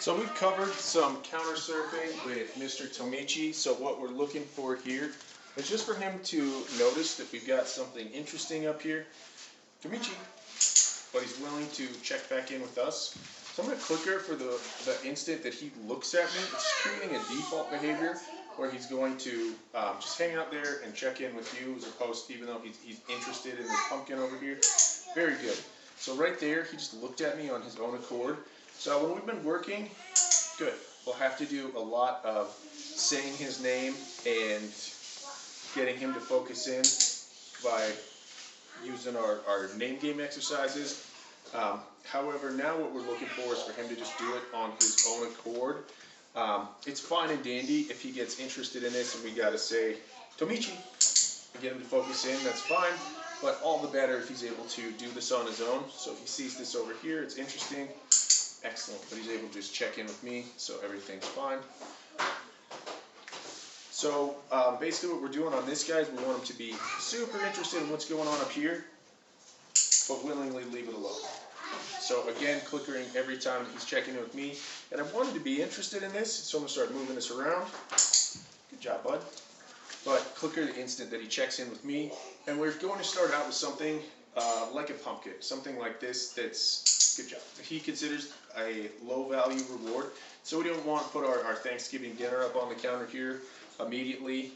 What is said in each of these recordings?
So we've covered some counter surfing with Mr. Tomichi. So what we're looking for here is just for him to notice that we've got something interesting up here. Tomichi, but he's willing to check back in with us. So I'm going to clicker for the instant that he looks at me. It's creating a default behavior where he's going to just hang out there and check in with you as opposed to, even though he's interested in this pumpkin over here. Very good. So right there, he just looked at me on his own accord. So when we've been working, good. We'll have to do a lot of saying his name and getting him to focus in by using our name game exercises. However, now what we're looking for is for him to just do it on his own accord. It's fine and dandy if he gets interested in this and we gotta say, Tomichi, and get him to focus in, that's fine. But all the better if he's able to do this on his own. So if he sees this over here, it's interesting, excellent. But he's able to just check in with me, so everything's fine. So basically what we're doing on this guy is we want him to be super interested in what's going on up here, but willingly leave it alone. So again, clickering every time he's checking in with me. And I wanted to be interested in this, so I'm going to start moving this around. Good job, bud. But clicker the instant that he checks in with me. And we're going to start out with something like a pumpkin, something like this that's, good job, that he considers a low value reward. So we don't want to put our Thanksgiving dinner up on the counter here immediately.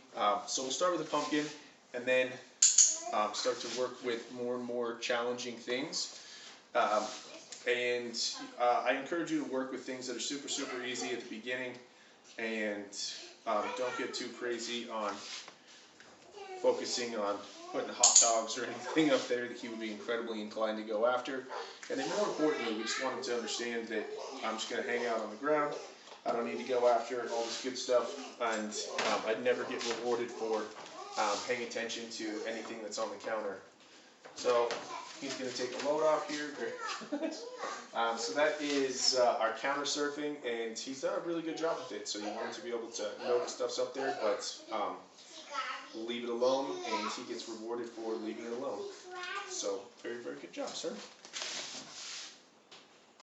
So we'll start with a pumpkin and then start to work with more and more challenging things. I encourage you to work with things that are super, super easy at the beginning, and don't get too crazy on focusing on putting hot dogs or anything up there that he would be incredibly inclined to go after. And then more importantly, we just want him to understand that I'm just going to hang out on the ground. I don't need to go after all this good stuff, and I'd never get rewarded for paying attention to anything that's on the counter. So he's going to take a load off here. So that is our counter surfing, and he's done a really good job with it. So you want him to be able to know that stuff's up there, but leave it alone, and he gets rewarded for leaving it alone. So very, very good job, sir.